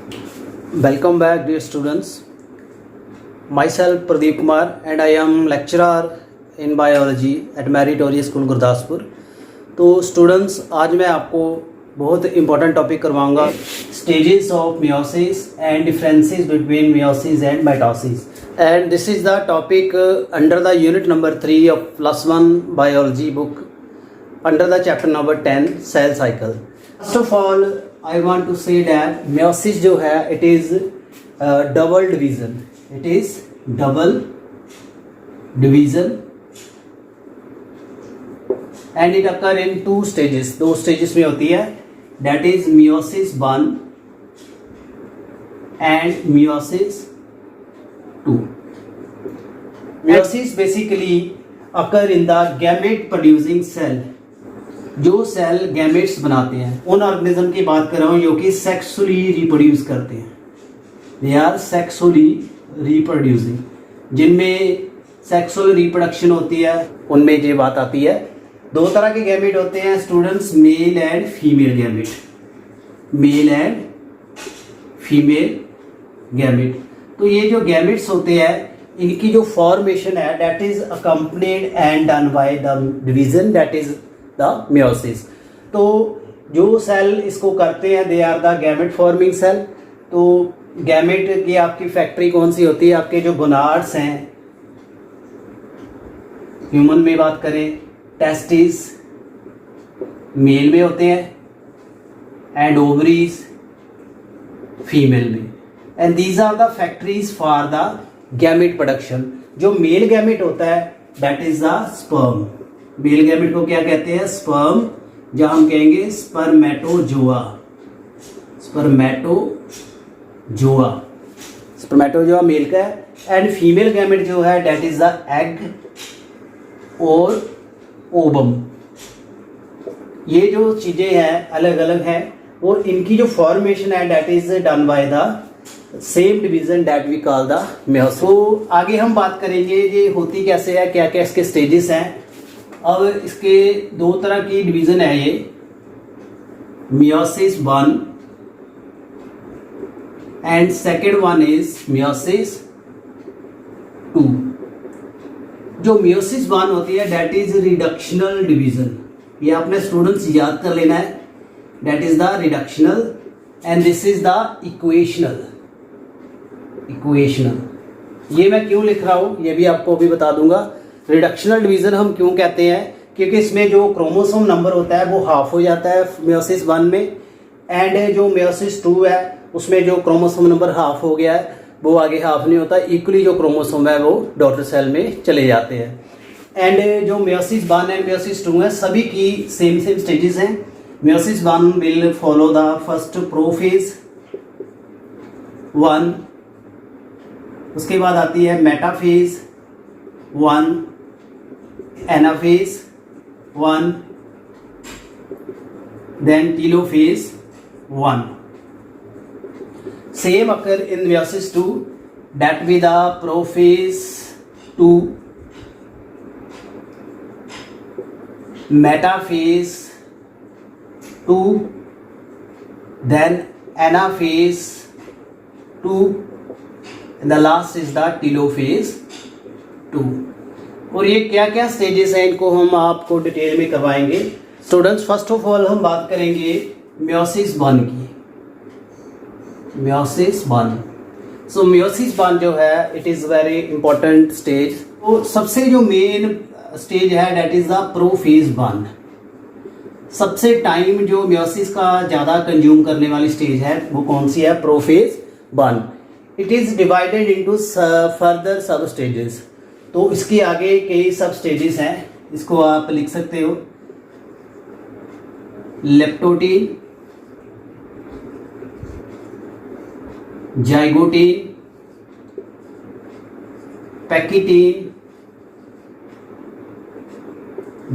Welcome back, dear students. Myself Pradeep Kumar and I am lecturer in biology at Meritorious School Gurdaspur. तो students, आज मैं आपको बहुत important topic करवाऊंगा, stages of meiosis and differences between meiosis and mitosis. And this is the topic under the unit number 3 of +1 biology book under the chapter number 10 cell cycle. First of all I want to say that meiosis जो है it is double division. It is double division and it occur in two stages. दो stages में होती है, that is meiosis 1 and meiosis 2. Meiosis basically occur in the gamete producing cell. जो cell gametes बनाते हैं, उन ऑर्गेनिज्म की बात कर रहा हूँ जो कि सेक्सुअली रिप्रोड्यूस करते हैं। दे आर सेक्सुअली रिप्रोड्यूसिंग, जिनमें सेक्सुअल रिप्रोडक्शन होती है, उनमें ये बात आती है। दो तरह के गैमेट होते हैं students, male and female gamete. Male and female gamete. तो ये जो गैमेट्स होते हैं, इनकी जो फॉर्मेशन है that is accompanied and done by the division, that is the meiosis. तो जो सेल इसको करते हैं they are the gamete forming cell. तो गैमेट की आपकी फैक्ट्री कौन सी होती है? आपके जो गोनाड्स हैं, ह्यूमन में बात करें, टेस्टिस मेल में होते हैं एंड ओवरीज फीमेल में, and these are the factories for the gamete production. जो मेल गैमेट होता है that is the sperm. Male gamete को क्या कहते हैं? स्पर्म, जहां हम कहेंगे स्पर्मेटोजोआ। स्पर्मेटोजोआ, स्पर्मेटोजोआ मेल का है, एंड फीमेल गैमेट जो है डेट इज द एग और ओबम। ये जो चीजें हैं अलग अलग हैं और इनकी जो फॉर्मेशन है that is done by the same division that we call the meiosis. तो आगे हम बात करेंगे ये होती कैसे है, क्या क्या इसके स्टेजेस हैं। अब इसके दो तरह की डिवीजन है, ये meiosis 1 and second one is meiosis 2। जो मियोसिस 1 होती है दैट इज रिडक्शनल डिवीजन। ये आपने स्टूडेंट्स याद कर लेना है, that is the reductional and this is the equational. ये मैं क्यों लिख रहा हूं ये भी आपको अभी बता दूंगा। रिडक्शनल डिवीजन हम क्यों कहते हैं? क्योंकि इसमें जो क्रोमोसोम नंबर होता है वो हाफ हो जाता है मियोसिस 1 में, एंड जो मियोसिस 2 है उसमें जो क्रोमोसोम नंबर हाफ हो गया है वो आगे हाफ नहीं होता, इक्वली जो क्रोमोसोम है वो डॉटर सेल में चले जाते हैं। एंड जो मियोसिस 1 एंड मियोसिस 2 है सभी की सेम स्टेजेस हैं। Meiosis 1 will follow the first prophase 1, उसके बाद आती है metaphase 1, anaphase 1, then telophase 1. Same occur in meiosis 2, that be the prophase 2, metaphase 2, then anaphase 2, and the last is the telophase 2. और ये क्या क्या स्टेजेस हैं इनको हम आपको डिटेल में करवाएंगे। स्टूडेंट्स, फर्स्ट ऑफ ऑल हम बात करेंगे मियोसिस 1 की। मियोसिस 1, सो मियोसिस 1 जो है it is very important stage. तो सबसे जो मेन स्टेज है दैट इज द प्रोफेज 1। सबसे टाइम जो मियोसिस का ज़्यादा कंज्यूम करने वाली स्टेज है वो कौन सी है? Prophase 1। It is divided into further सब स्टेजेस। तो इसके आगे कई सब स्टेजेस हैं, इसको आप लिख सकते हो। Leptotene, zygotene, pachytene,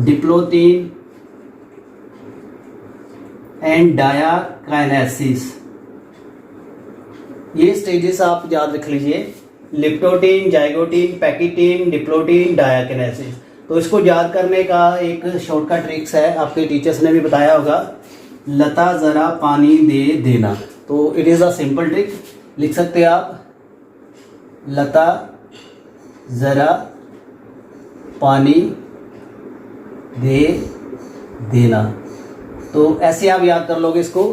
diplotene and diakinesis. ये स्टेजेस आप याद रख लीजिए, leptotene, zygotene, pachytene, diplotene, diakinesis. तो इसको याद करने का एक शॉर्टकट ट्रिक्स है, आपके टीचर्स ने भी बताया होगा, लता ज़रा पानी दे देना। तो तो it is a simple trick, लिख सकते हैं आप, लता ज़रा पानी दे देना। तो ऐसे आप याद कर लोगे इसको,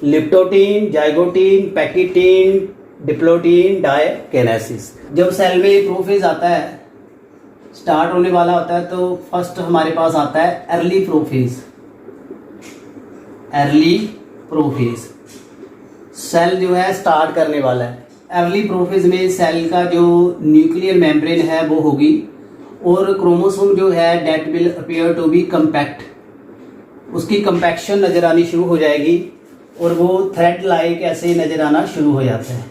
लिप्टोटीन, जाइगोटीन, पैकिटीन, डिप्लोटीन, डायकेनेसिस। जब सेल में प्रोफेज आता है, स्टार्ट होने वाला होता है, तो फर्स्ट हमारे पास आता है early prophase. Early prophase cell जो है स्टार्ट करने वाला है। अर्ली प्रोफेज में सेल का जो न्यूक्लियर मेम्ब्रेन है वो होगी, और क्रोमोसोम जो है that will appear to be compact, उसकी कंपैक्शन नज़र आनी शुरू हो जाएगी, और वो थ्रेड लाइक ऐसे नज़र आना शुरू हो जाता है।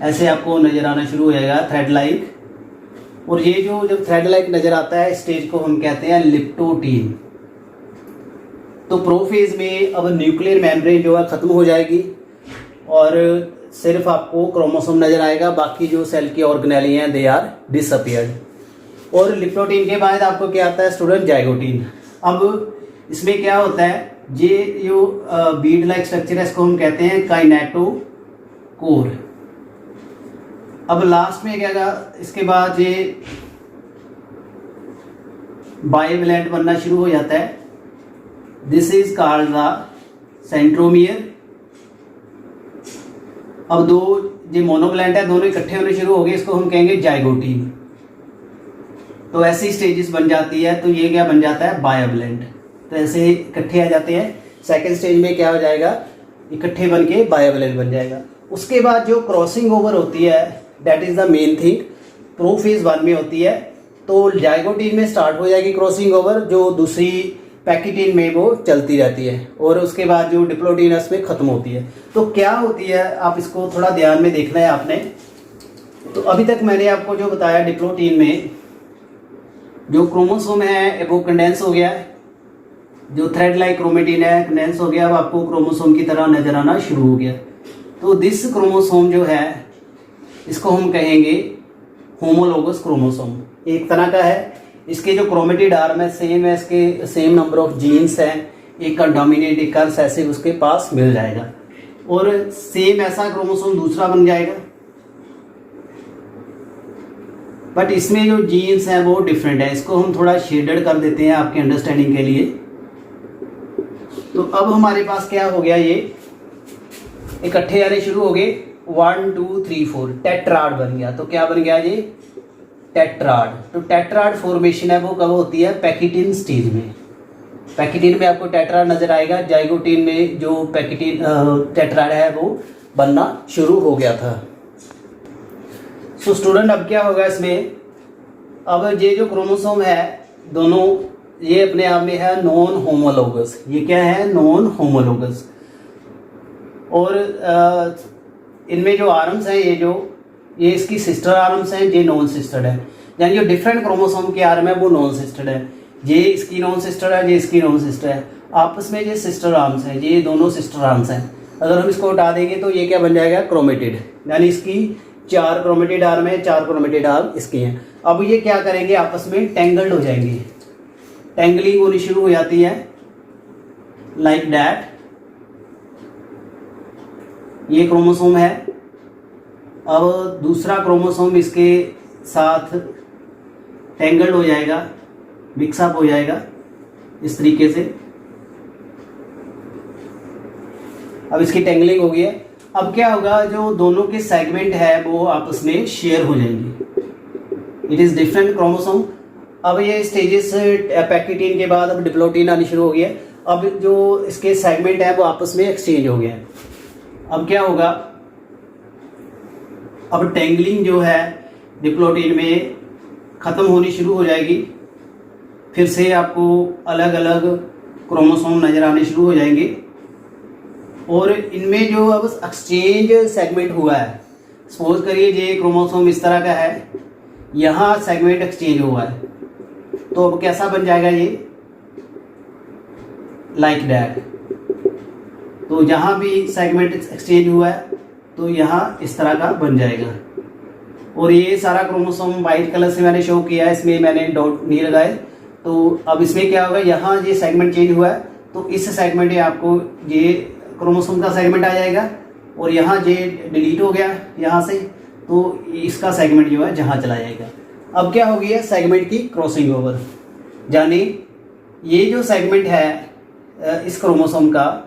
ऐसे आपको नज़र आना शुरू हो जाएगा थ्रेड लाइक। और ये जो जब थ्रेड लाइक नज़र आता है स्टेज को हम कहते हैं लिप्टोटीन। तो प्रोफेज में अब न्यूक्लियर मेम्ब्रेन जो है ख़त्म हो जाएगी, और सिर्फ आपको क्रोमोसोम नज़र आएगा, बाकी जो सेल की ऑर्गेनेली हैं दे आर डिसअपियर्ड। और लिप्टोटीन के बाद आपको क्या आता है स्टूडेंट, जाइगोटीन। अब इसमें क्या होता है, ये जो बीड लाइक स्ट्रक्चर है इसको हम कहते हैं काइनेटोकोर। अब लास्ट में क्या होगा, इसके बाद ये बाइवेलेंट बनना शुरू हो जाता है। This is called the centromere. अब दो जो मोनोवैलेंट है दोनों इकट्ठे होने शुरू हो गए, इसको हम कहेंगे जाइगोटीन। तो ऐसी स्टेजेस बन जाती है, तो ये क्या बन जाता है, बाइवेलेंट। तो ऐसे इकट्ठे आ जाते हैं। सेकेंड स्टेज में क्या हो जाएगा, इकट्ठे बन के बाइवेलेंट बन जाएगा। उसके बाद जो क्रॉसिंग ओवर होती है, that is the main thing, prophase 1 में होती है। तो जाइगोटीन में स्टार्ट हो जाएगी क्रॉसिंग ओवर, जो दूसरी पैकिटीन में वो चलती रहती है, और उसके बाद जो डिप्लोटीनस में ख़त्म होती है। तो क्या होती है, आप इसको थोड़ा ध्यान में देखना है आपने। तो अभी तक मैंने आपको जो बताया, डिप्लोटीन में जो क्रोमोसोम है वो कंडेंस हो गया है, जो थ्रेड लाइक क्रोमेटिन है कंडेंस हो गया, अब आपको क्रोमोसोम की तरह नजर आना शुरू हो गया। तो दिस क्रोमोसोम जो है इसको हम कहेंगे होमोलोगस क्रोमोसोम। एक तरह का है, इसके जो क्रोमेटिड आर्म है सेम है, इसके सेम नंबर ऑफ जीन्स हैं, एक का डोमिनेट एक का रिसेसिव उसके पास मिल जाएगा, और सेम ऐसा क्रोमोसोम दूसरा बन जाएगा, बट इसमें जो जीन्स हैं वो डिफरेंट है। इसको हम थोड़ा शेडेड कर देते हैं आपके अंडरस्टैंडिंग के लिए। तो अब हमारे पास क्या हो गया, ये इकट्ठे आने शुरू हो गए, 1 2 3 4 टेट्राड बन गया। तो क्या बन गया ये, टेट्राड। तो टेट्राड फॉर्मेशन है वो कब होती है, पैकिटीन स्टेज में। पैकिटीन में आपको टेट्राड नजर आएगा, जाइगोटीन में जो पैकिटीन टेट्राड है वो बनना शुरू हो गया था। सो स्टूडेंट अब क्या होगा इसमें, अब ये जो क्रोमोसोम है दोनों ये अपने आप में है नॉन होमोलोगस। ये क्या है, नॉन होमोलोगस। और इनमें जो आर्म्स हैं ये इसकी सिस्टर आर्म्स हैं, ये नॉन सिस्टर्ड है। यानी जो डिफरेंट क्रोमोसोम के आर्म है वो नॉन सिस्टर्ड है। ये इसकी नॉन सिस्टर है, ये इसकी नॉन सिस्टर है। आपस में ये सिस्टर आर्म्स हैं, ये दोनों सिस्टर आर्म्स हैं। अगर हम इसको हटा देंगे तो ये क्या बन जाएगा, क्रोमेटिड। यानी इसकी 4 क्रोमेटिड आर्म है, 4 क्रोमेटिड आर्म इसकी हैं। अब ये क्या करेंगे, आपस में टेंगल्ड हो जाएंगे, टेंगलिंग होनी शुरू हो जाती है, लाइक दैट। ये क्रोमोसोम है, अब दूसरा क्रोमोसोम इसके साथ टेंगल्ड हो जाएगा, मिक्सअप हो जाएगा इस तरीके से। अब इसकी टेंगलिंग हो गई है। अब क्या होगा, जो दोनों के सेगमेंट है वो आपस में शेयर हो जाएंगे। It is different chromosome. अब ये स्टेजेस पैकिटीन के बाद अब डिप्लोटीन आनी शुरू हो गई है। अब जो इसके सेगमेंट है वो आपस में एक्सचेंज हो गया है। अब क्या होगा, अब टेंगलिंग जो है डिप्लोटीन में ख़त्म होनी शुरू हो जाएगी। फिर से आपको अलग अलग क्रोमोसोम नज़र आने शुरू हो जाएंगे, और इनमें जो अब एक्सचेंज सेगमेंट हुआ है, सपोज करिए ये क्रोमोसोम इस तरह का है, यहाँ सेगमेंट एक्सचेंज हुआ है, तो अब कैसा बन जाएगा ये, लाइक दैट। तो जहाँ भी सेगमेंट एक्सचेंज हुआ है तो यहाँ इस तरह का बन जाएगा। और ये सारा क्रोमोसोम वाइट कलर से मैंने शो किया है, इसमें मैंने डॉट नहीं लगाए। तो अब इसमें क्या होगा, यहाँ ये सेगमेंट चेंज हुआ है तो इस सेगमेंट में आपको ये क्रोमोसोम का सेगमेंट आ जाएगा और यहाँ जे डिलीट हो गया यहाँ से, तो इसका सेगमेंट जो है जहाँ चला जाएगा। अब क्या हो गया सेगमेंट की क्रॉसिंग ओवर, यानी ये जो सेगमेंट है इस क्रोमोसोम का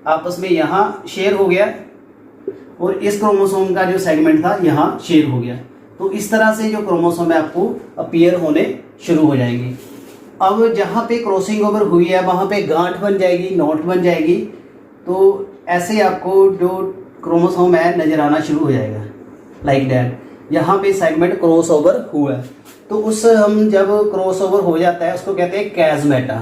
आपस में यहाँ शेयर हो गया और इस क्रोमोसोम का जो सेगमेंट था यहाँ शेयर हो गया। तो इस तरह से जो क्रोमोसोम है आपको अपीयर होने शुरू हो जाएंगे। अब जहाँ पे क्रॉसिंग ओवर हुई है वहाँ पे गांठ बन जाएगी, नोट बन जाएगी, तो ऐसे आपको जो क्रोमोसोम है नजर आना शुरू हो जाएगा लाइक दैट। यहाँ पे सेगमेंट क्रॉस ओवर हुआ है, तो उस हम जब क्रॉस ओवर हो जाता है उसको कहते हैं कैज़मेटा।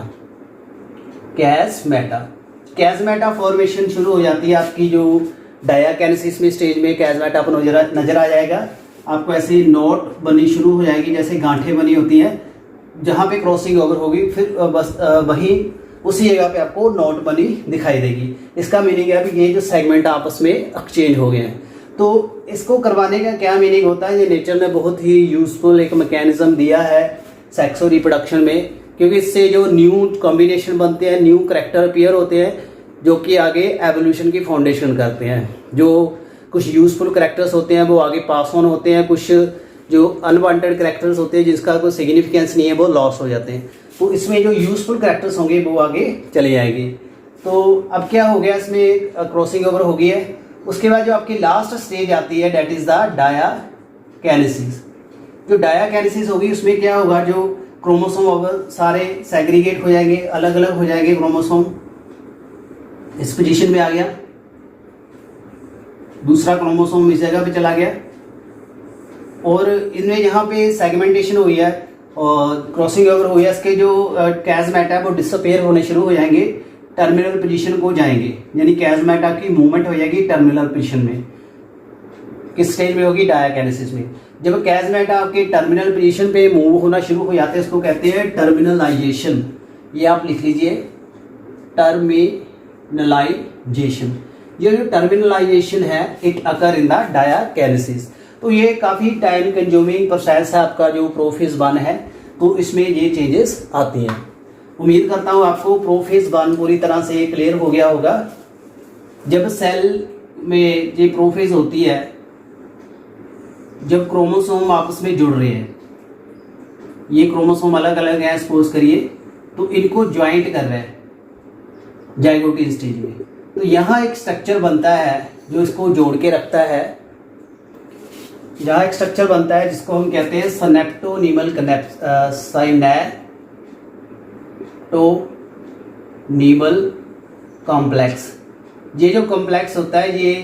कैज़मेटा फॉर्मेशन शुरू हो जाती है आपकी जो डायाकिनेसिस में स्टेज में कैज़मेटा आपको नजर आ जाएगा। आपको ऐसी नोट बनी शुरू हो जाएगी जैसे गांठें बनी होती हैं, जहाँ पे क्रॉसिंग ओवर होगी फिर बस वहीं उसी जगह पे आपको नोट बनी दिखाई देगी। इसका मीनिंग है कि ये जो सेगमेंट आपस में एक्सचेंज हो गए हैं। तो इसको करवाने का क्या मीनिंग होता है, ये नेचर ने बहुत ही यूजफुल एक मैकेनिज्म दिया है सेक्सो रिप्रोडक्शन में, क्योंकि इससे जो न्यू कॉम्बिनेशन बनते हैं, न्यू करैक्टर अपीयर होते हैं जो कि आगे एवोल्यूशन की फाउंडेशन करते हैं। जो कुछ यूजफुल करैक्टर्स होते हैं वो आगे पास ऑन होते हैं, कुछ जो अनवांटेड करैक्टर्स होते हैं जिसका कोई सिग्निफिकेंस नहीं है वो लॉस हो जाते हैं। तो इसमें जो यूजफुल करैक्टर्स होंगे वो आगे चले जाएंगे। तो अब क्या हो गया, इसमें क्रॉसिंग ओवर हो गई है। उसके बाद जो आपकी लास्ट स्टेज आती है दैट इज द डायाकिनेसिस। जो डायाकिनेसिस होगी उसमें क्या होगा, जो क्रोमोसोम ओवर सारे सेग्रीगेट हो जाएंगे, अलग अलग हो जाएंगे क्रोमोसोम। इस पोजीशन में आ गया, दूसरा क्रोमोसोम इस जगह पे चला गया और इनमें यहाँ पे सेगमेंटेशन हुई है और क्रॉसिंग ओवर हुई है। इसके जो कैज़मेटा है वो डिसअपेयर होने शुरू हो जाएंगे, टर्मिनल पोजीशन को जाएंगे, यानी कैज़मेटा की मूवमेंट हो जाएगी टर्मिनल पोजीशन में। किस स्टेज में होगी, डायाकिनेसिस में। जब कैज़मेटा आपके टर्मिनल पोजीशन पे मूव होना शुरू हो जाते हैं उसको कहते हैं टर्मिनलाइजेशन। ये आप लिख लीजिए, टर्मिनलाइजेशन। ये जो टर्मिनलाइजेशन है इट अकर इन द डायाकिनेसिस। तो ये काफ़ी टाइम कंज्यूमिंग प्रोसेस है आपका जो प्रोफेज 1 है, तो इसमें ये चेंजेस आती हैं। उम्मीद करता हूँ आपको प्रोफेज 1 पूरी तरह से क्लियर हो गया होगा। जब सेल में ये प्रोफेज होती है, जब क्रोमोसोम आपस में जुड़ रहे हैं, ये क्रोमोसोम अलग अलग है सपोज करिए, तो इनको ज्वाइंट कर रहे हैं जाइगोटी स्टेज में, तो यहाँ एक स्ट्रक्चर बनता है जो इसको जोड़ के रखता है। यहाँ एक स्ट्रक्चर बनता है जिसको हम कहते हैं सिनेप्टोनीमल कॉम्प्लेक्स। ये जो कॉम्प्लेक्स होता है ये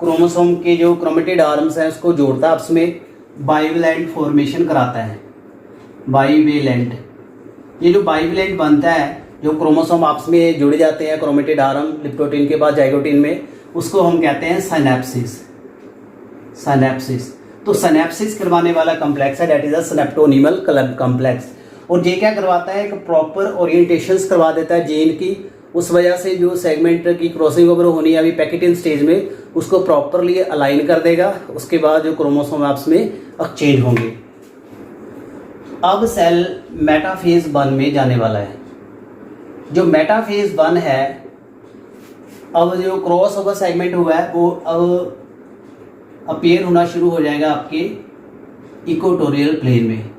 क्रोमोसोम के जो क्रोमेटिड आर्म्स हैं उसको जोड़ता है, आपस में बाइवेलेंट फॉर्मेशन कराता है। बाइवेलेंट, ये जो बाइवेलेंट बनता है, जो क्रोमोसोम आपस में जुड़ जाते हैं क्रोमेटिड आर्म लिप्टोटीन के बाद जाइगोटीन में, उसको हम कहते हैं सिनेप्सिस। तो सिनेप्सिस करवाने वाला कॉम्प्लेक्स है दैट इज अ सिनेप्टोनीमल कॉम्प्लेक्स। और ये क्या करवाता है, एक प्रॉपर ओरिएंटेशंस करवा देता है जीन की। उस वजह से जो सेगमेंट की क्रॉसिंग ओवर होनी है अभी पैकेटिन स्टेज में, उसको प्रॉपरली अलाइन कर देगा। उसके बाद जो क्रोमोसोम आपस में एक्सचेंज होंगे। अब सेल मेटाफेज 1 में जाने वाला है। जो मेटाफेज 1 है, अब जो क्रॉस ओवर सेगमेंट हुआ है वो अब अपीयर होना शुरू हो जाएगा आपके इक्वेटोरियल प्लेन में।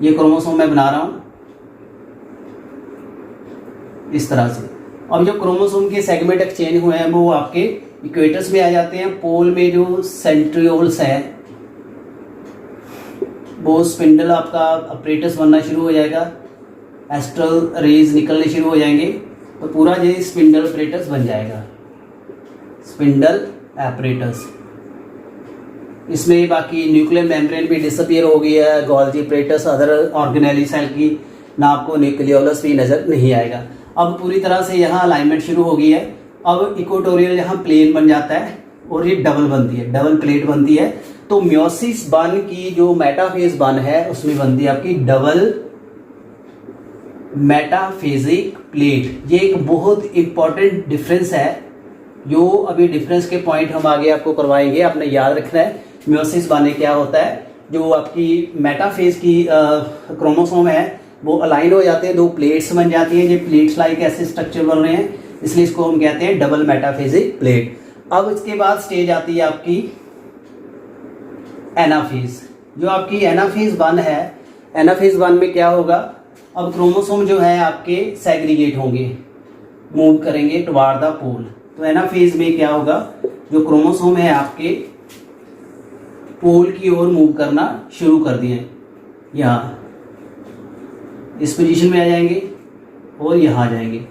ये क्रोमोसोम मैं बना रहा हूं इस तरह से। अब जो क्रोमोसोम के सेगमेंट एक्सचेंज हुए हैं वो आपके इक्वेटर्स में आ जाते हैं। पोल में जो सेंट्रियोल्स है वो स्पिंडल आपका अपरेटस बनना शुरू हो जाएगा, एस्ट्रल रेज निकलने शुरू हो जाएंगे, तो पूरा ये स्पिंडल अपरेटस बन जाएगा, स्पिंडल अपरेटस। इसमें बाकी न्यूक्लियर मेम्ब्रेन भी डिसअपीयर हो गई है, Golgi apparatus, other organelle cell की ना आपको न्यूक्लियोलस भी नजर नहीं आएगा। अब पूरी तरह से यहाँ अलाइनमेंट शुरू हो गई है। अब इक्वेटोरियल यहाँ प्लेन बन जाता है और ये डबल बनती है, डबल प्लेट बनती है। तो मियोसिस 1 की जो मेटाफेज 1 है उसमें बनती है आपकी डबल मेटाफेजिक प्लेट। ये एक बहुत इंपॉर्टेंट डिफरेंस है, जो अभी डिफरेंस के पॉइंट हम आगे आपको करवाएंगे। आपने याद रखना है मियोसिस 1 में क्या होता है। जो आपकी मेटाफेज की क्रोमोसोम है वो अलाइन हो जाते हैं, 2 प्लेट्स बन जाती हैं। ये प्लेट्स लाइक ऐसे स्ट्रक्चर बन रहे हैं इसलिए इसको हम कहते हैं डबल मेटाफेजिक प्लेट। अब इसके बाद स्टेज आती है आपकी एनाफेज। जो आपकी एनाफेज 1 है, एनाफेज 1 में क्या होगा, अब क्रोमोसोम जो है आपके सेग्रीगेट होंगे, मूव करेंगे टुवार्ड द पोल। तो एनाफेज में क्या होगा, जो क्रोमोसोम है आपके पोल की ओर मूव करना शुरू कर दिए, यहाँ इस पोजीशन में आ जाएंगे और यहाँ आ जाएंगे,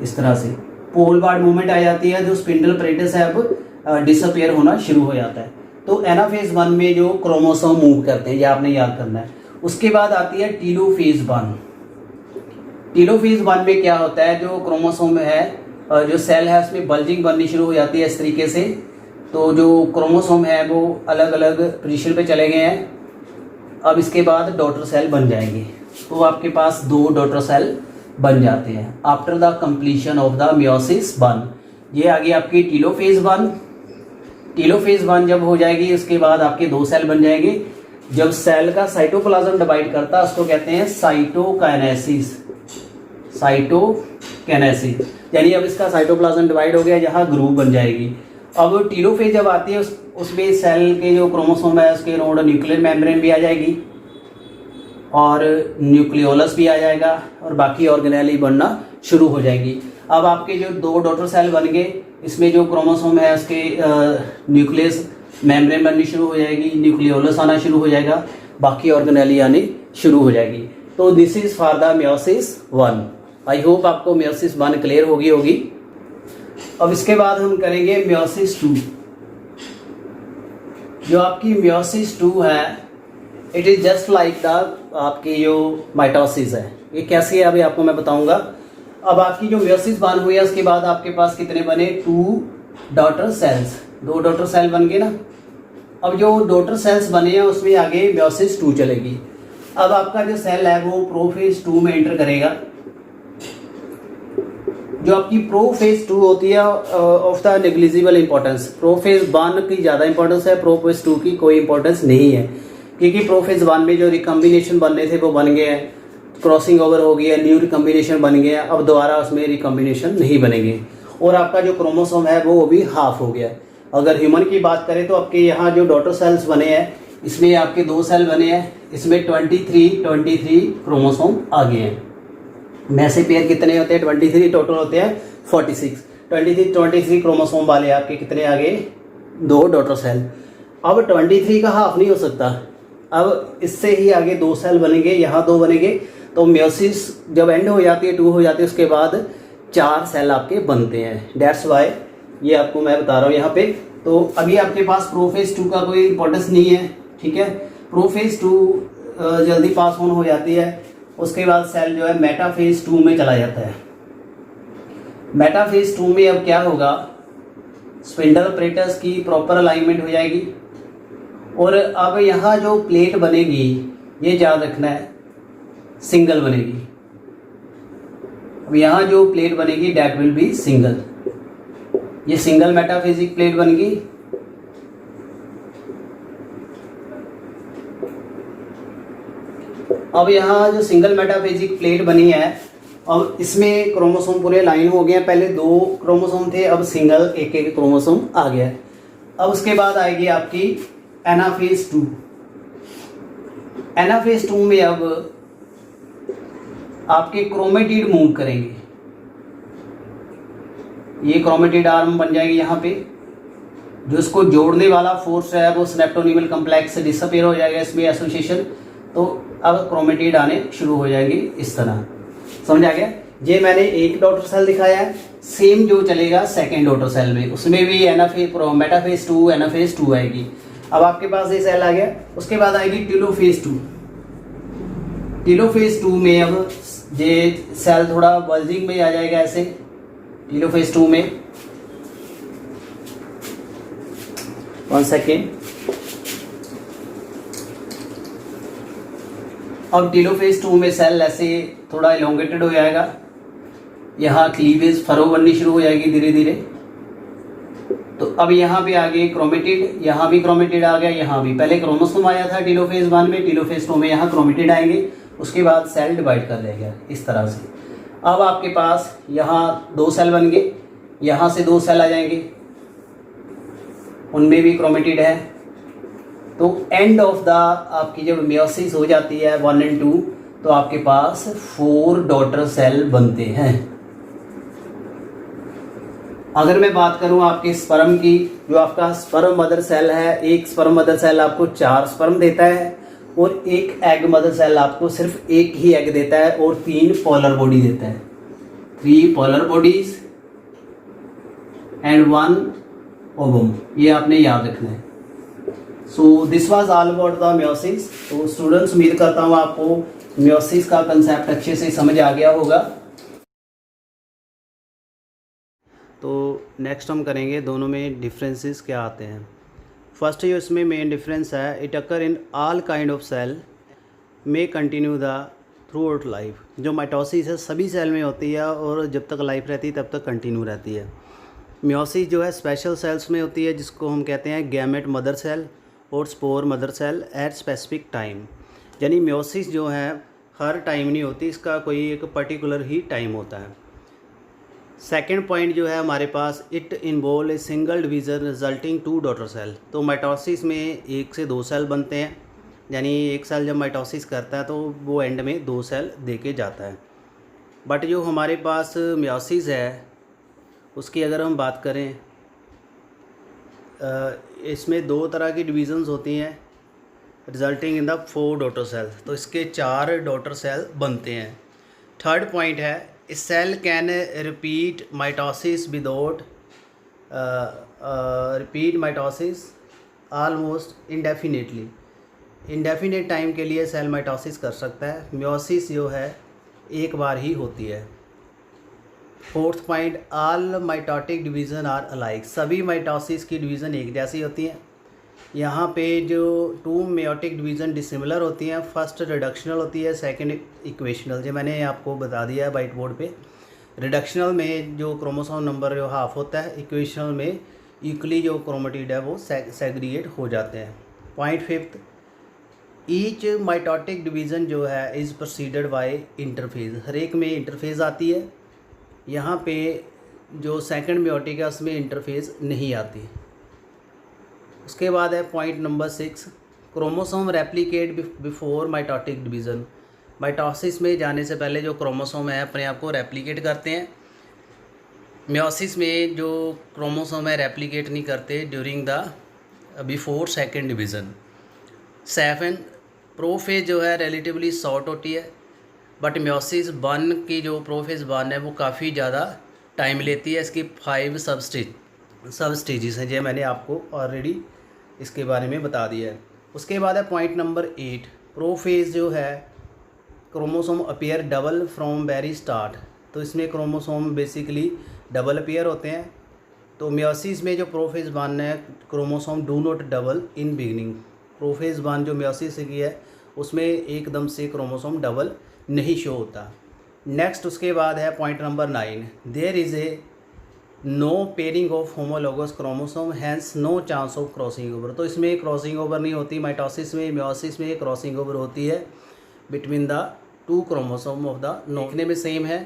इस तरह से पोल वार्ड मूवमेंट आ जाती है। जो स्पिंडल अपरेटस है अब डिसअपियर होना शुरू हो जाता है। तो एनाफेज 1 में जो क्रोमोसोम मूव करते हैं, ये आपने याद करना है। उसके बाद आती है टीलोफेज 1। टीलोफेज 1 में क्या होता है, जो क्रोमोसोम है, जो सेल है उसमें बल्जिंग बननी शुरू हो जाती है इस तरीके से। तो जो क्रोमोसोम है वो अलग अलग पोजीशन पे चले गए हैं। अब इसके बाद डॉटर सेल बन जाएंगे। तो आपके पास 2 डॉटर सेल बन जाते हैं after the completion of the meiosis 1। ये आ गई आपकी टीलोफेज 1। टीलोफेज 1 जब हो जाएगी उसके बाद आपके 2 सेल बन जाएंगे। जब सेल का साइटोप्लाज्म डिवाइड करता है उसको कहते हैं साइटोकाइनेसिस। साइटोकाइनेसिस यानी अब इसका साइटोप्लाज्म डिवाइड हो गया, यहाँ ग्रुप बन जाएगी। अब टीलोफेज जब आती है उसमें सेल के जो क्रोमोसोम है उसके अराउंड न्यूक्लियर मेम्ब्रेन भी आ जाएगी और न्यूक्लियोलस भी आ जाएगा और बाकी ऑर्गेनेली बनना शुरू हो जाएगी। अब आपके जो 2 डॉटर सेल बन गए, इसमें जो क्रोमोसोम है उसके न्यूक्लियस मेम्ब्रेन बननी शुरू हो जाएगी, न्यूक्लियोलस आना शुरू हो जाएगा, बाकी ऑर्गेनेली आनी शुरू हो जाएगी। तो this is for the meiosis 1। I hope आपको मियोसिस 1 क्लियर होगी। अब इसके बाद हम करेंगे मियोसिस 2। जो आपकी मियोसिस 2 है, it is just like the आपकी जो माइटोसिस है। ये कैसे है अभी आपको मैं बताऊंगा। अब आपकी जो मियोसिस 1 हुई है उसके बाद आपके पास कितने बने, 2 डॉटर सेल्स। 2 डॉटर सेल बन गए ना। अब जो डॉटर सेल्स बने हैं उसमें आगे मियोसिस 2 चलेगी। अब आपका जो सेल है वो प्रोफेज 2 में एंटर करेगा। जो आपकी प्रोफेज 2 होती है of the negligible importance. Prophase 1 की ज़्यादा इंपॉर्टेंस है, प्रोफेज 2 की कोई इंपॉर्टेंस नहीं है, क्योंकि प्रोफेज 1 में जो रिकम्बिनेशन बनने थे वो बन गए हैं, क्रॉसिंग ओवर हो गया, न्यू रिकम्बिनेशन बन गया। अब दोबारा उसमें रिकम्बिनेशन नहीं बनेंगे और आपका जो क्रोमोसोम है वो भी हाफ हो गया। अगर ह्यूमन की बात करें तो आपके यहाँ जो डॉटर सेल्स बने हैं इसमें आपके 2 सेल बने हैं, इसमें 23 क्रोमोसोम आ गए हैं। मैसे पेयर कितने होते हैं, 23 टोटल होते हैं 46। 23 क्रोमोसोम वाले आपके कितने आ गए, 2 डॉटर सेल। अब 23 का हाफ नहीं हो सकता, अब इससे ही आगे 2 सेल बनेंगे, यहाँ 2 बनेंगे। तो मियोसिस जब एंड हो जाती है, 2 हो जाती है, उसके बाद 4 सेल आपके बनते हैं। डेट्स वाई ये आपको मैं बता रहा हूँ यहाँ पे। तो अभी आपके पास प्रोफेज 2 का कोई इंपॉर्टेंस नहीं है, ठीक है। प्रोफेज 2 जल्दी पास ऑन हो जाती है। उसके बाद सेल जो है मेटाफेज 2 में चला जाता है। मेटाफेज 2 में अब क्या होगा, स्पिंडल अपरेटस की प्रॉपर अलाइनमेंट हो जाएगी और अब यहाँ जो प्लेट बनेगी ये याद रखना है, सिंगल बनेगी। अब यहाँ जो प्लेट बनेगी डेट विल बी सिंगल। ये सिंगल मेटाफेजिक प्लेट बनेगी। अब यहाँ जो सिंगल मेटाफेजिक प्लेट बनी है, अब इसमें क्रोमोसोम पूरे लाइन हो गए हैं। पहले 2 क्रोमोसोम थे, अब सिंगल एक क्रोमोसोम आ गया है। अब उसके बाद आएगी आपकी एनाफेज 2। एनाफेज 2 में अब आपके क्रोमेटिड मूव करेंगे। ये क्रोमेटिड आर्म बन जाएगी यहाँ पे। जो इसको जोड़ने वाला फोर्स है वो स्नेप्टोनिमल कॉम्प्लेक्स से डिसअपीयर हो जाएगा, इसमें एसोसिएशन। तो अब क्रोमेटिड आने शुरू हो जाएंगे इस तरह। समझ आ गया। ये मैंने एक डॉटर सेल दिखाया है, सेम जो चलेगा सेकेंड डॉटर सेल में, उसमें भी मेटाफेज 2 एनाफेज 2 आएगी। अब आपके पास ये सेल आ गया। उसके बाद आएगी टीलोफेज 2। टीलोफेज 2 में अब ये सेल थोड़ा बल्जिंग में आ जाएगा ऐसे। टीलोफेज 2 में 1 सेकेंड। अब टीलोफेज 2 में सेल ऐसे थोड़ा इलोंगेटेड हो जाएगा। यहाँ क्लीवेज फरो बननी शुरू हो जाएगी धीरे धीरे। तो अब यहाँ पे आ गए क्रोमेटिड, यहाँ भी क्रोमेटिड आ गया, यहाँ भी। पहले क्रोमोसोम आया था टीलोफेज 1 में, टीलोफेज 2 में यहाँ क्रोमेटिड आएंगे। उसके बाद सेल डिवाइड कर देगा इस तरह से। अब आपके पास यहाँ 2 सेल बन गए, यहाँ से 2 सेल आ जाएंगे, उनमें भी क्रोमेटिड है। तो एंड ऑफ द आपकी जब मियोसिस हो जाती है 1 और 2, तो आपके पास 4 डॉटर सेल बनते हैं। अगर मैं बात करूं आपके स्पर्म की, जो आपका स्पर्म मदर सेल है, एक स्पर्म मदर सेल आपको 4 स्पर्म देता है और एक एग मदर सेल आपको सिर्फ एक ही एग देता है और 3 पोलर बॉडी देता है। 3 पोलर बॉडीज एंड 1 ओवम, ये आपने याद रखना है। So this was all about the meiosis. तो स्टूडेंट्स, उम्मीद करता हूँ आपको मियोसिस का कंसेप्ट अच्छे से समझ आ गया होगा। तो नेक्स्ट हम करेंगे दोनों में डिफरेंसेस क्या आते हैं। फर्स्ट जो इसमें मेन डिफरेंस है, it occur in all kind of cell may continue the throughout life. जो माइटोसिस है सभी सेल में होती है और जब तक लाइफ रहती है तब तक कंटिन्यू रहती है। मियोसिस जो है स्पेशल सेल्स में होती है, जिसको हम कहते हैं गैमेट मदर सेल और spore mother cell at specific time. यानी मियोसिस जो है हर टाइम नहीं होती, इसका कोई एक पर्टिकुलर ही टाइम होता है। सेकेंड पॉइंट जो है हमारे पास, it involve a single division resulting 2 daughter cell. तो माइटोसिस में 1 से 2 सेल बनते हैं, यानी एक सेल जब माइटोसिस करता है तो वो एंड में 2 सेल दे के जाता है। बट जो हमारे पास मियोसिस है उसकी अगर हम बात करें, इसमें 2 तरह की डिवीज़न्स होती हैं resulting in the 4 daughter cell. तो इसके 4 डॉटर सेल बनते हैं। थर्ड पॉइंट है, a cell can repeat mitosis without repeat mitosis almost indefinitely. Indefinite time के लिए सेल माइटोसिस कर सकता है। मियोसिस जो है एक बार ही होती है। Fourth point, all mitotic division are alike. सभी माइटोसिस की डिवीज़न एक जैसी होती हैं। यहाँ पे जो 2 मेयोटिक डिवीज़न डिसिमिलर होती हैं, फर्स्ट रिडक्शनल होती है, सेकंड इक्वेशनल। जो मैंने आपको बता दिया है वाइट बोर्ड पे। रिडक्शनल में जो क्रोमोसोम नंबर जो हाफ होता है, इक्वेशनल में इक्वली जो क्रोमेटिड है वो सेग्रीगेट हो जाते हैं। Point fifth, each mitotic division जो है इज़ प्रोसीडेड बाय इंटरफेज। हर एक में इंटरफेज आती है। यहाँ पे जो सेकंड मेयोटिक है उसमें इंटरफेज नहीं आती। उसके बाद है point number 6, chromosome replicate before mitotic division. Mitosis में जाने से पहले जो क्रोमोसोम है अपने आप को रेप्लिकेट करते हैं। मियोसिस में जो क्रोमोसोम है रेप्लिकेट नहीं करते during the before second division. 7, prophase जो है रिलेटिवली शॉर्ट होती है, बट मियोसिस 1 की जो प्रोफेज 1 है वो काफ़ी ज़्यादा टाइम लेती है। इसकी 5 सब स्टेजेस हैं, जो मैंने आपको ऑलरेडी इसके बारे में बता दिया है। उसके बाद है पॉइंट नंबर 8, प्रोफेज जो है chromosome appear double from very start. तो इसमें क्रोमोसोम बेसिकली डबल अपीयर होते हैं। तो मियोसिस में जो प्रोफेज 1 है, chromosome do not double in beginning. Prophase 1 जो मियोसिस की है उसमें एकदम से क्रोमोसोम डबल नहीं शो होता। नेक्स्ट उसके बाद है point number 9, there is a no pairing of homologous chromosome, hence no chance of crossing over. तो इसमें क्रॉसिंग ओवर नहीं होती। माइटोसिस में, मियोसिस में क्रॉसिंग ओवर होती है between the 2 chromosome of the. देखने में सेम है।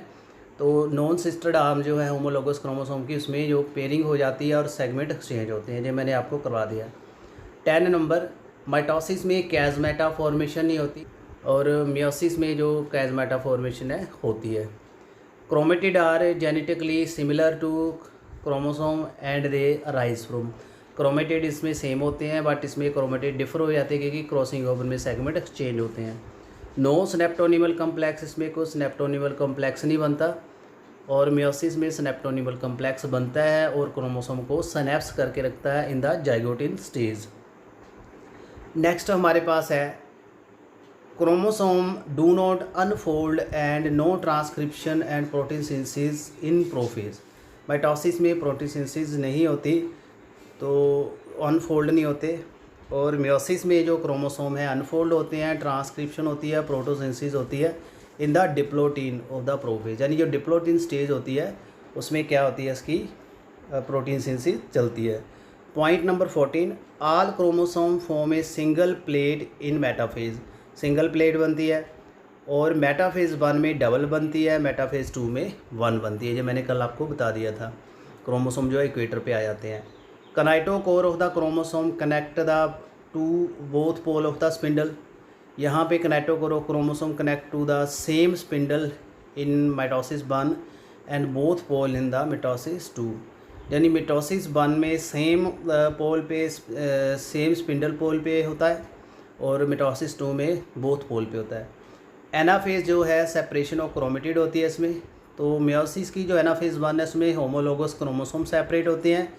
तो नॉन सिस्टर्ड आर्म जो है होमोलोगस क्रोमोसोम की, उसमें जो पेयरिंग हो जाती है और सेगमेंट एक्सचेंज होते हैं, जो मैंने आपको करवा दिया। 10 नंबर, माइटोसिस में कैज़मेटा फॉर्मेशन नहीं होती और मियोसिस में जो कैज़मेटा फॉर्मेशन है होती है। Chromatid are genetically similar to chromosome and they arise from. Chromatid इसमें सेम होते हैं, बट इसमें क्रोमेटिड डिफर हो जाते हैं क्योंकि क्रॉसिंग ओवर में सेगमेंट एक्सचेंज होते हैं। नो स्नेप्टोनिमल कम्प्लेक्स, इसमें कोई स्नेप्टोनिमल कम्प्लेक्स नहीं बनता। और मियोसिस में स्नेप्टोनिमल कम्प्लेक्स बनता है और क्रोमोसोम को सिनेप्स करके रखता है in the zygotene stage. Next हमारे पास है chromosome do not unfold and no transcription and protein synthesis in prophase. Mitosis में प्रोटीन सिंथेसिस नहीं होती, तो अनफोल्ड नहीं होते। और मियोसिस में जो क्रोमोसोम है अनफोल्ड होते हैं, ट्रांसक्रिप्शन होती है, प्रोटोसिंथेसिस होती है in the diplotene of the prophase. यानी जो डिप्लोटीन स्टेज होती है उसमें क्या होती है, इसकी प्रोटीन सिंथेसिस चलती है। Point number 14, all chromosome form a single plate in metaphase. Single plate बनती है और मेटाफेज़ 1 में डबल बनती है, मेटाफेज़ 2 में 1 बनती है। जो मैंने कल आपको बता दिया था। क्रोमोसोम जो है इक्वेटर पे आ जाते हैं। Kinetochore of the chromosome connect the to both pole of the spindle. यहाँ पे kinetochore of chromosome connect to the same spindle in mitosis 1 and both pole in the mitosis 2। यानी मिटोसिस 1 में सेम पोल पे same spindle पोल पे होता है और mitosis 2 में बोथ पोल पे होता है। एनाफेज़ जो है सेपरेशन ऑफ क्रोमेटिड होती है इसमें। तो मियोसिस की जो एनाफेज़ 1 है उसमें होमोलोगस क्रोमोसोम सेपरेट होते हैं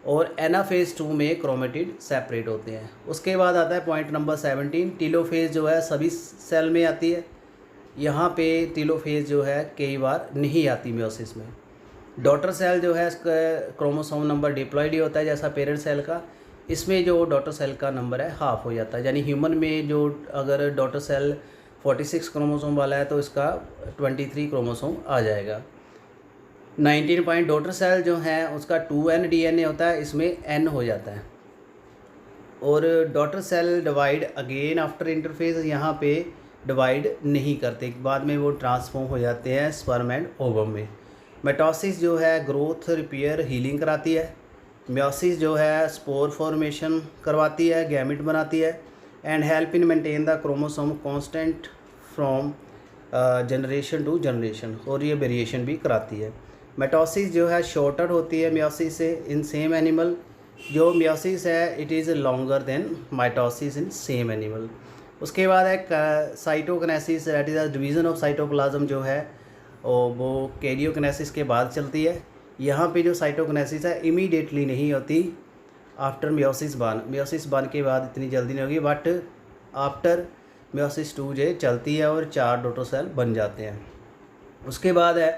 और एनाफेज़ 2 में क्रोमेटिड सेपरेट होते हैं। उसके बाद आता है पॉइंट नंबर 17, टीलोफेज़ जो है सभी सेल में आती है। यहाँ पे टीलोफेज़ जो है कई बार नहीं आती मियोसिस में। डॉटर सेल जो है इसका क्रोमोसोम नंबर डिप्लॉयड ही होता है जैसा पेरेंट सेल का। इसमें जो डॉटर सेल का नंबर है हाफ हो जाता है। यानी ह्यूमन में जो अगर डॉटर सेल 46 क्रोमोसोम वाला है तो इसका 23 क्रोमोसोम आ जाएगा। 19 पॉइंट डॉटर सेल जो है उसका 2n DNA होता है, इसमें n हो जाता है। और daughter cell divide again after interphase, यहाँ पे डिवाइड नहीं करते, बाद में वो ट्रांसफॉर्म हो जाते हैं स्पर्म एंड ओवम में। मिटोसिस जो है ग्रोथ, रिपेयर, हीलिंग कराती है। मियोसिस जो है स्पोर फॉर्मेशन करवाती है, गैमेट बनाती है and help in maintain the chromosome constant from generation to generation, और ये वेरिएशन भी कराती है। मिटोसिस जो है शॉर्टर होती है मियोसिस से इन सेम एनिमल। जो मियोसिस है it is longer than mitosis in same animal. उसके बाद है cytokinesis, that is the division of cytoplasm जो है और वो कैरियोकिनेसिस के बाद चलती है। यहाँ पे जो साइटोकिनेसिस है इमीडिएटली नहीं होती आफ्टर मियोसिस 1। मियोसिस 1 के बाद इतनी जल्दी नहीं होगी, बट आफ्टर मियोसिस 2 जो चलती है और 4 डॉटर सेल बन जाते हैं। उसके बाद है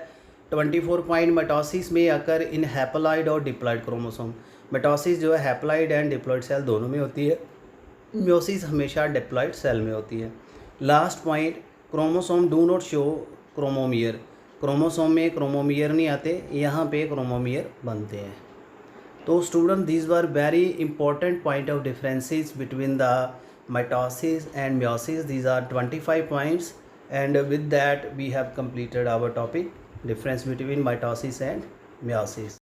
24 पॉइंट मिटोसिस में आकर इन हैप्लॉइड और डिप्लॉइड क्रोमोसोम। मिटोसिस जो है हैप्लॉइड एंड डिप्लॉइड सेल दोनों में होती है, मियोसिस हमेशा डिप्लॉइड सेल में होती है। Last point, chromosome do not show chromomere. Chromosome में क्रोमोमियर नहीं आते, यहाँ पे क्रोमोमियर बनते हैं। तो student these were very important point of differences between the mitosis and meiosis. These are 25 points, and with that we have completed our topic, difference between mitosis and meiosis.